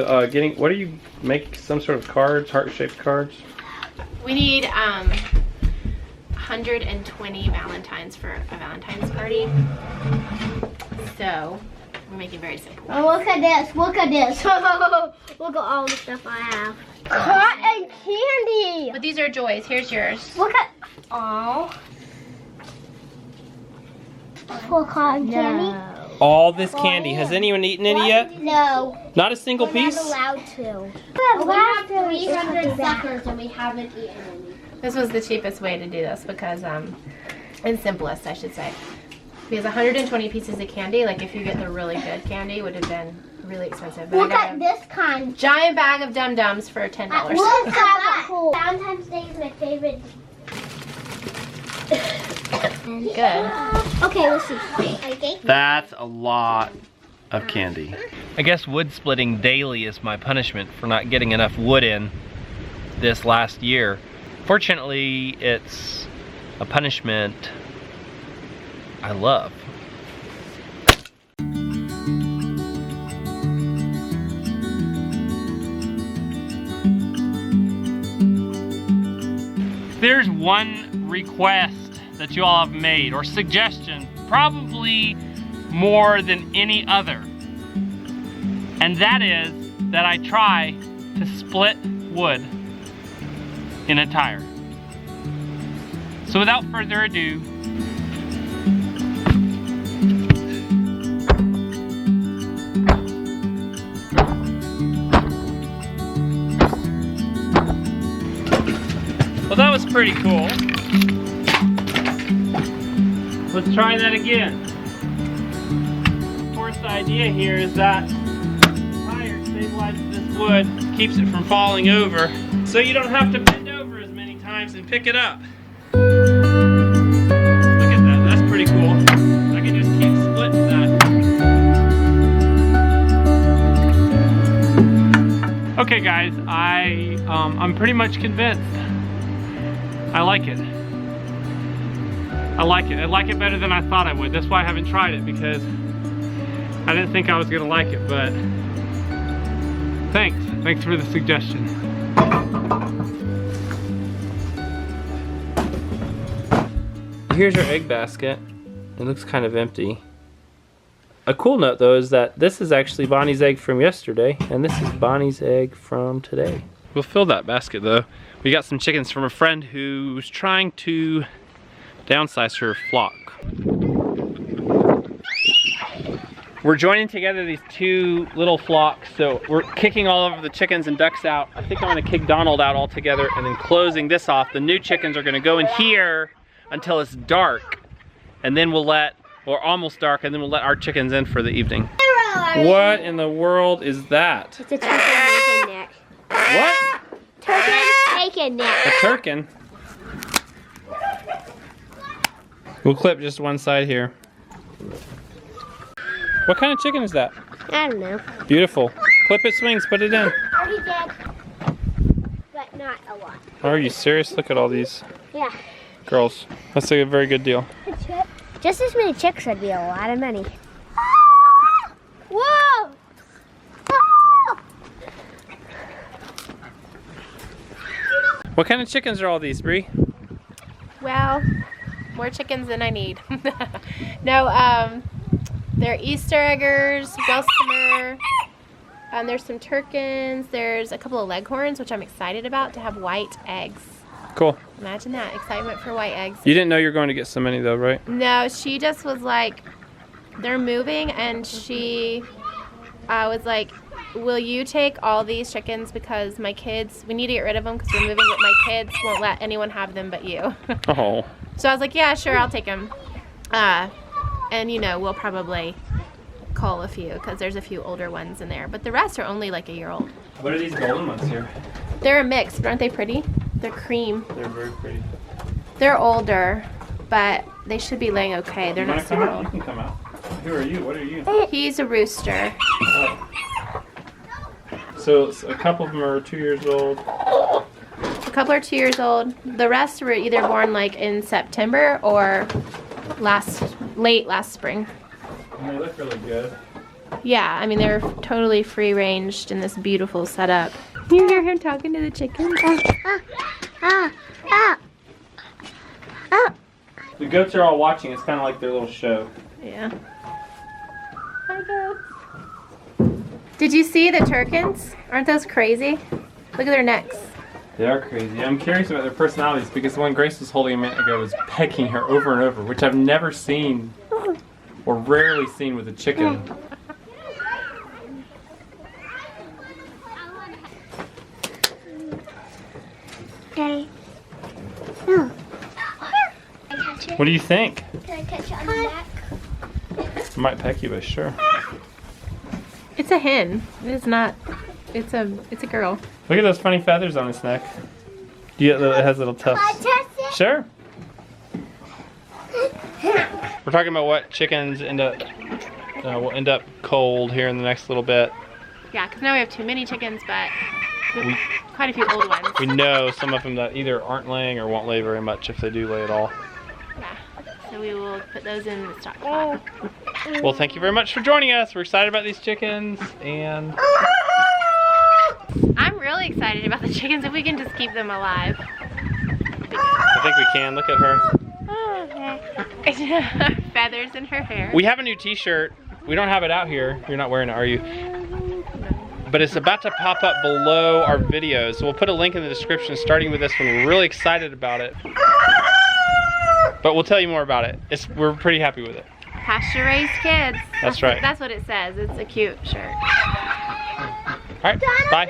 what do you make? Some sort of cards, heart-shaped cards? We need 120 Valentines for a Valentine's party. So we're making very simple. Oh, look at this. Look at this. Look at all the stuff I have. Cotton candy. But these are Joy's. Here's yours. Look at. Oh. For cotton candy? All this candy. Has anyone eaten any yet? No. Not a single We're piece? not allowed to. We have 300 suckers and we haven't eaten any. This was the cheapest way to do this because, and simplest, I should say. Because 120 pieces of candy, like if you get the really good candy, would have been really expensive. But Look at this kind. Giant bag of Dum-Dums for $10. Look at that. Valentine's Day is my favorite. Good. Okay, let's see. Okay. That's a lot of candy. I guess wood splitting daily is my punishment for not getting enough wood in this last year. Fortunately, it's a punishment I love. There's one request that you all have made, or suggestion, probably more than any other. And that is that I try to split wood in a tire. So without further ado, well, that was pretty cool. Let's try that again. Of course, the idea here is that the tire stabilizes this wood, keeps it from falling over, so you don't have to bend over as many times and pick it up. Look at that, that's pretty cool. I can just keep splitting that. Okay guys, I'm pretty much convinced. I like it. I like it. I like it better than I thought I would. That's why I haven't tried it, because I didn't think I was gonna like it, but thanks. Thanks for the suggestion. Here's our egg basket. It looks kind of empty. A cool note though is that this is actually Bonnie's egg from yesterday, and this is Bonnie's egg from today. We'll fill that basket though. We got some chickens from a friend who's trying to downsize her flock. We're joining together these two little flocks, so we're kicking all of the chickens and ducks out. I think I'm gonna kick Donald out altogether and then closing this off. The new chickens are gonna go in here until it's dark, and then we'll let, or almost dark, and then we'll let our chickens in for the evening. What in the world is that? It's a turkey bacon neck. What? Turkey bacon neck. A turkin? We'll clip just one side here. What kind of chicken is that? I don't know. Beautiful. Clip its wings, put it in. Already did, but not a lot. Are you serious? Look at all these Yeah. girls. That's a very good deal. Just as many chicks would be a lot of money. Whoa! What kind of chickens are all these, Bree? Well, more chickens than I need. No, they're Easter eggers, Gulsimer, there's some Turkins, there's a couple of Leghorns, which I'm excited about, to have white eggs. Cool. Imagine that, excitement for white eggs. You didn't know you were going to get so many though, right? No, she just was like, they're moving, and she was like, will you take all these chickens, because my kids, we need to get rid of them because we're moving, but my kids won't let anyone have them but you. Oh. So I was like, yeah, sure, I'll take them. And you know, we'll probably cull a few because there's a few older ones in there, but the rest are only like a year old. What are these golden ones here? They're a mix, but aren't they pretty? They're cream. They're very pretty. They're older, but they should be laying okay. They're not super You old. can come out. Who are you? What are you? He's a rooster. So a couple of them are 2 years old. A couple are 2 years old. The rest were either born like in September or late last spring. And they look really good. Yeah, I mean, they're totally free ranged in this beautiful setup. You hear him talking to the chickens? The goats are all watching. It's kind of like their little show. Yeah. Hi, goats. Did you see the turkins? Aren't those crazy? Look at their necks. They are crazy. I'm curious about their personalities because the one Grace was holding a minute ago was pecking her over and over, which I've never seen or rarely seen with a chicken. Okay. No. What do you think? Can I touch it on the back? I might peck you, but sure. It's a hen. It is not. It's a girl. Look at those funny feathers on its neck. It has little tufts. Sure. We're talking about what chickens will end up cold here in the next little bit. Yeah, because now we have too many chickens, but quite a few old ones. We know some of them that either aren't laying or won't lay very much if they do lay at all. Yeah, so we will put those in the stock pot. Well, thank you very much for joining us. We're excited about these chickens, and I'm really excited about the chickens if we can just keep them alive. I think we can. Look at her. Feathers in her hair. We have a new t-shirt. We don't have it out here. You're not wearing it, are you? But it's about to pop up below our videos. So we'll put a link in the description starting with this one. We're really excited about it. But we'll tell you more about it. We're pretty happy with it. Pasture Raised Kids. That's right. That's what it says. It's a cute shirt. All right, bye.